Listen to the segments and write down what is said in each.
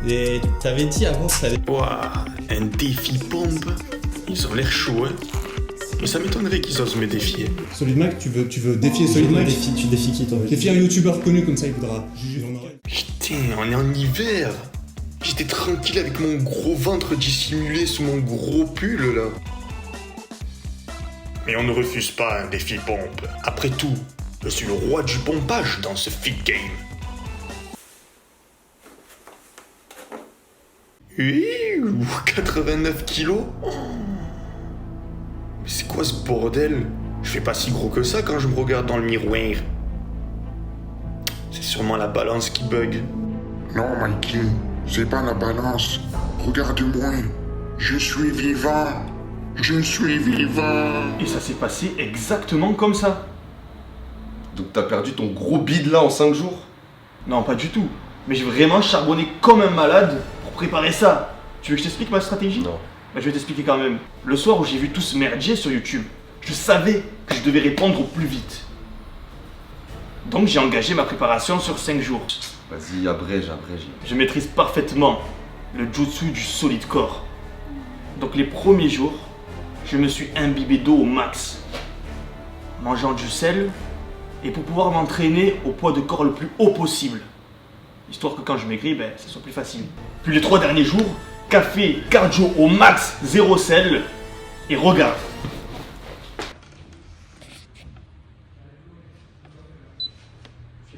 Et t'avais dit avant que ça allait... Ouah, un défi pompe. Ils ont l'air chauds, hein. Mais ça m'étonnerait qu'ils osent me défier. Solid Mac, tu veux défier Solid Mac? Tu défies qui toi? Défier un youtubeur connu comme ça, il voudra juger en oreille. Putain, on est en hiver. J'étais tranquille avec mon gros ventre dissimulé sous mon gros pull, là. Mais on ne refuse pas un défi pompe. Après tout, je suis le roi du pompage dans ce fit game. Oui, 89 kilos. Oh. Mais c'est quoi ce bordel? Je fais pas si gros que ça quand je me regarde dans le miroir. C'est sûrement la balance qui bug. Non, Mikey, c'est pas la balance. Regarde-moi. Je suis vivant. Je suis vivant. Et ça s'est passé exactement comme ça. Donc t'as perdu ton gros bide là en 5 jours? Non, pas du tout. Mais j'ai vraiment charbonné comme un malade pour préparer ça. Tu veux que je t'explique ma stratégie? Non. Bah, je vais t'expliquer quand même. Le soir où j'ai vu tout ce merdier sur YouTube, je savais que je devais répondre au plus vite. Donc j'ai engagé ma préparation sur 5 jours. Vas-y, abrège. Je maîtrise parfaitement le jutsu du solide corps. Donc les premiers jours, je me suis imbibé d'eau au max, mangeant du sel, et pour pouvoir m'entraîner au poids de corps le plus haut possible. Histoire que quand je maigris, ça soit plus facile. Puis les 3 derniers jours, café, cardio au max, 0 sel, et regarde.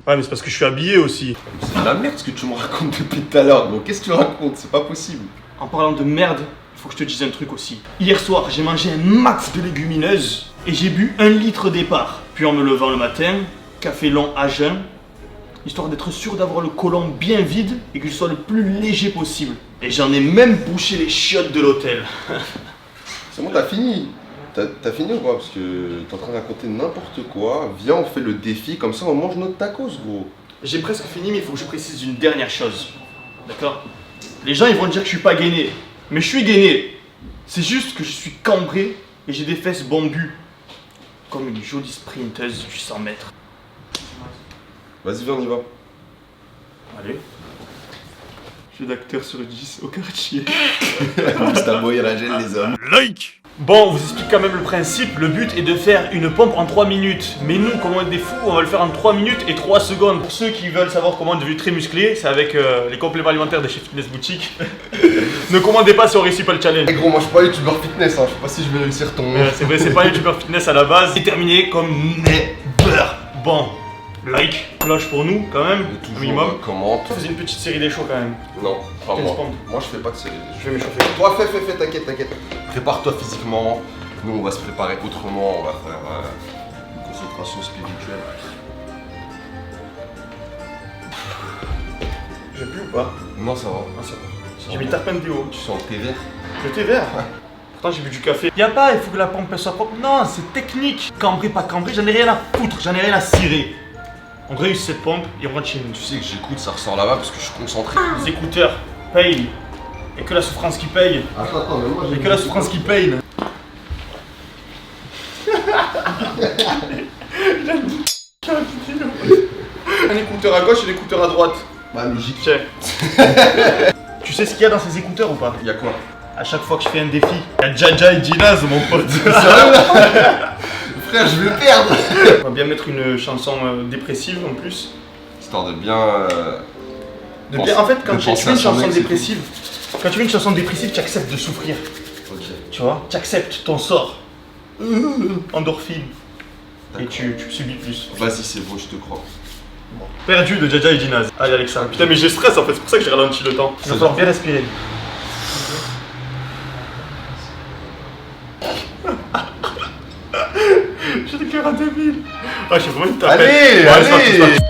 Ouais, mais c'est parce que je suis habillé aussi. C'est de la merde ce que tu me racontes depuis tout à l'heure, gros. Qu'est-ce que tu racontes? C'est pas possible. En parlant de merde, il faut que je te dise un truc aussi. Hier soir, j'ai mangé un max de légumineuses et j'ai bu 1 litre départ. Puis en me levant le matin, café long à jeun, histoire d'être sûr d'avoir le côlon bien vide et que je sois le plus léger possible. Et j'en ai même bouché les chiottes de l'hôtel. C'est bon, t'as fini. T'as fini ou quoi? Parce que t'es en train de raconter n'importe quoi. Viens, on fait le défi, comme ça on mange notre tacos, gros. J'ai presque fini, mais il faut que je précise une dernière chose. D'accord? Les gens ils vont dire que je suis pas gainé. Mais je suis gainé. C'est juste que je suis cambré et j'ai des fesses bombues. Comme une jolie sprinteuse du 100 mètres. Vas-y, viens, on y va. Allez. Jeu d'acteur sur 10 au quartier. C'est un boy à la gêne, les hommes. Like! Bon, on vous explique quand même le principe. Le but est de faire une pompe en 3 minutes. Mais nous, comme on est des fous, on va le faire en 3 minutes et 3 secondes. Pour ceux qui veulent savoir comment on est devenu très musclé, c'est avec les compléments alimentaires de chez Fitness Boutique. Ne commandez pas si on réussit pas le challenge. Eh gros, moi je suis pas youtubeur fitness, hein. Je sais pas si je vais réussir ton... C'est vrai, c'est pas un youtubeur fitness à la base. C'est terminé comme never. Bon, like, cloche pour nous quand même, Et toujours, minimum. commente. Faisais une petite série des shows quand même. Non, pas 15 moi. pompes. Moi je fais pas de série. Je vais m'échauffer. Toi, fais, t'inquiète. Prépare-toi physiquement. Nous, on va se préparer autrement. On va faire une concentration spirituelle. J'ai plus ou pas? Non, ça va. Ah, ça va. J'ai mis tarpin de haut. Tu sens le thé vert? Le thé vert. Pourtant j'ai bu du café. Y'a pas, il faut que la pompe elle soit propre. Non, c'est technique. Cambré, pas cambré, j'en ai rien à foutre, j'en ai rien à cirer. On réussit cette pompe et on rentre chez nous. Tu sais que j'écoute, ça ressort là-bas parce que je suis concentré. Les écouteurs payent. Et que la souffrance qui paye. Attends, mais moi Et que la souffrance qui paye. Un écouteur à gauche et l'écouteur à droite. Bah, logique. Tiens. Tu sais ce qu'il y a dans ces écouteurs ou pas? Y'a quoi? À chaque fois que je fais un défi, il y a Jaja et Ginaz, mon pote. Frère, je vais perdre. On va bien mettre une chanson dépressive en plus. Histoire de bien... En fait, quand de tu penser fais une à son chanson ex et dépressive, quand tu fais une chanson dépressive, tu acceptes de souffrir. Ok. Tu vois? Tu acceptes ton sort. Endorphine. Et tu subis plus. Vas-y, c'est bon, je te crois. Perdu de Jaja et Ginaz. Allez, Alexa. Putain, mais j'ai stress en fait, c'est pour ça que j'ai ralenti le temps. Il va falloir bien respirer. J'ai le cœur à 2000. Ah, j'ai vraiment une tapette. Allez, Ouais, c'est parti, c'est parti.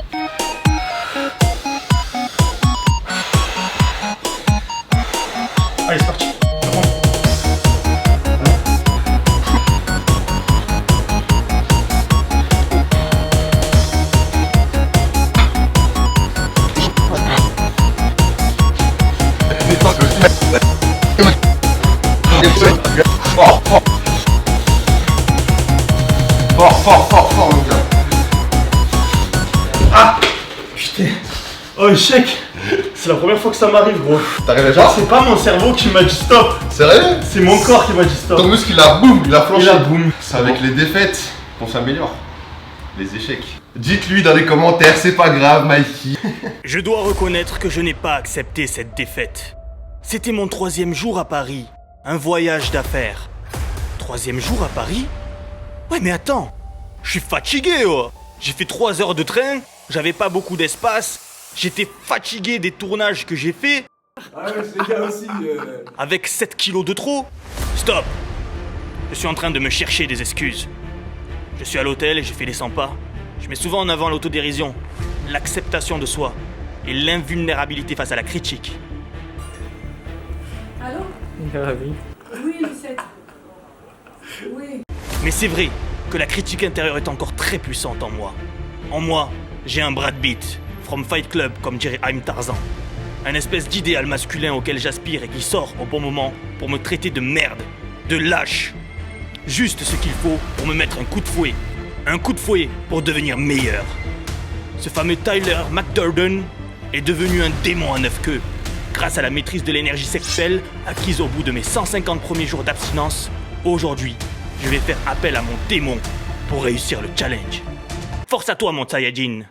Allez, c'est parti. Fort, mon gars. Ah putain. Oh, échec. C'est la première fois que ça m'arrive, gros. T'arrivais Genre, pas? c'est pas mon cerveau qui m'a dit stop. Sérieux? C'est mon corps qui m'a dit stop. Ton muscle il a boum, il a flanché. Il a boum. C'est avec les défaites qu'on s'améliore. Les échecs. Dites-lui dans les commentaires, c'est pas grave, Mikey. Je dois reconnaître que je n'ai pas accepté cette défaite. C'était mon 3e jour à Paris. Un voyage d'affaires. 3e jour à Paris? Ouais, mais attends. Je suis fatigué, oh. J'ai fait 3 heures de train. J'avais pas beaucoup d'espace. J'étais fatigué des tournages que j'ai fait. Ah ouais, les gars aussi. Avec 7 kilos de trop. Stop. Je suis en train de me chercher des excuses. Je suis à l'hôtel et j'ai fait les 100 pas. Je mets souvent en avant l'autodérision, l'acceptation de soi et l'invulnérabilité face à la critique. Allô? Oui, Lucette. Oui. Mais c'est vrai que la critique intérieure est encore très puissante en moi. En moi, j'ai un Brad Pitt, from Fight Club, comme dirait Haïm Tarzan. Un espèce d'idéal masculin auquel j'aspire et qui sort au bon moment pour me traiter de merde, de lâche. Juste ce qu'il faut pour me mettre un coup de fouet. Un coup de fouet pour devenir meilleur. Ce fameux Tyler McDurden est devenu un démon à 9 queues. Grâce à la maîtrise de l'énergie sexuelle acquise au bout de mes 150 premiers jours d'abstinence, aujourd'hui, je vais faire appel à mon démon pour réussir le challenge. Force à toi, mon Saiyajin.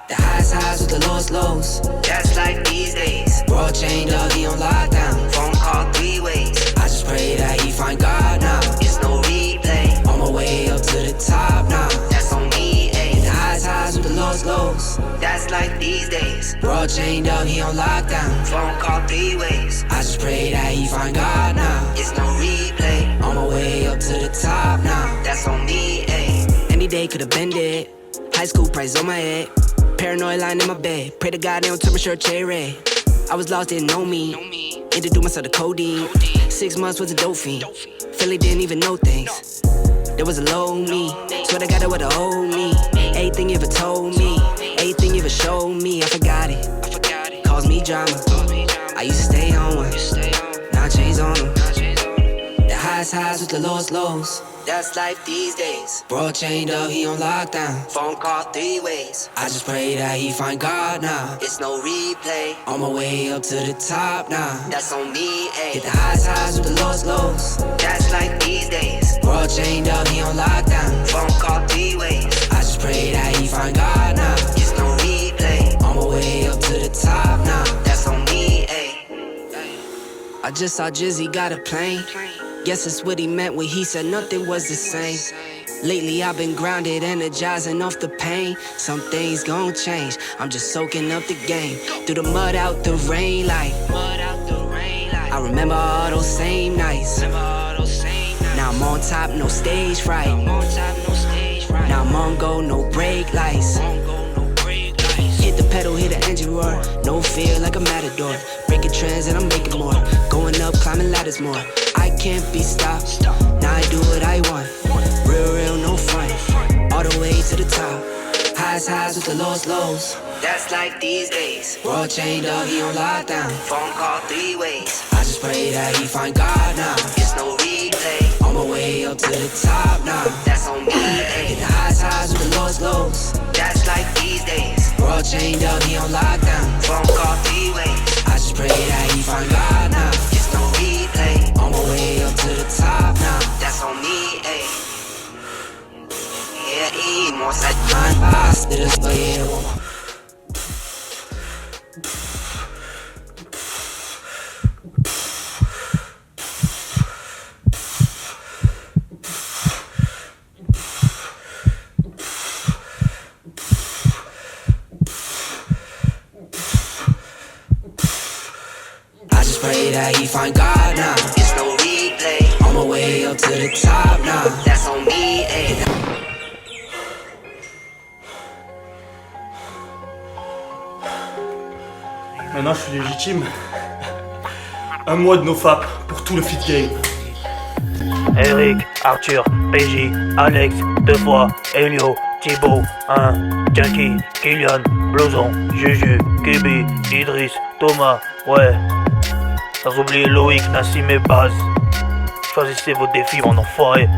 The highs with the lows. That's like these days. World chained up, he on lockdown. Phone call 3 ways. I just pray that he find God now. It's no replay. On my way up to the top now. That's on me, ayy. The highs with the lows. That's like these days. World chained up, he on lockdown. Phone call 3 ways. I just pray that he find God now. It's no replay. On my way up to the top now. That's on me, ayy. Any day could've been it. High school price on my head. Paranoid lying in my bed. Pray to God they don't turn my shirt cherry. I was lost, didn't know me. Introduced myself to codeine. 6 months was a dope fiend. Philly didn't even know things. There was a low me. Swear to God it would've owed me. Everything you ever told me. Everything you ever showed me. I forgot it. Caused me drama. I used to stay on one. Now I changed on them. The highs with the lows. That's life these days. Bro chained up, he on lockdown. Phone call 3 ways. I just pray that he find God now. It's no replay. On my way up to the top now. That's on me, ayy. Hit the highs with the lows. That's like these days. Bro chained up, he on lockdown. Phone call 3 ways. I just pray that he find God now. It's no replay. On my way up to the top now. That's on me, ayy. I just saw Jizzy got a plane. Guess that's what he meant when he said nothing was the same. Lately I've been grounded, energizing off the pain. Some things gon' change, I'm just soaking up the game. Through the mud, out the rain, like I remember all those same nights. Now I'm on top, no stage fright. Now I'm on go, no brake lights. Hit the pedal, hit the engine roar. No fear like a matador. Breaking trends and I'm making more. Going up, climbing ladders more. I can't be stopped. Now I do what I want. Real, no front. All the way to the top. Highs with the lows. That's like these days. World chained up, he on lockdown. Phone call 3 ways. I just pray that he find God now. It's no replay. On my way up to the top now. That's on me, ayy. Hit the highs with the lows. That's like these days. World chained up, he on lockdown. Phone call 3 ways. I just pray that he find God now. It's no replay. On my way up to the top now. That's on me, ayy. Yeah, more such mind boss, it is for you. Pray that he find God now. It's no replay. On my way up to the top now. That's on me, ayy. Maintenant je suis légitime. Un mois de nofap pour tout le fit game. Eric, Arthur, PJ, Alex, 2 fois, Elio, Thibaut, 1, Junkie, Kylian, Blozon, Juju, Kibi, Idriss, Thomas, ouais. Sans oublier Loïc, Nassim et Baz. Choisissez vos défis, mon enfoiré.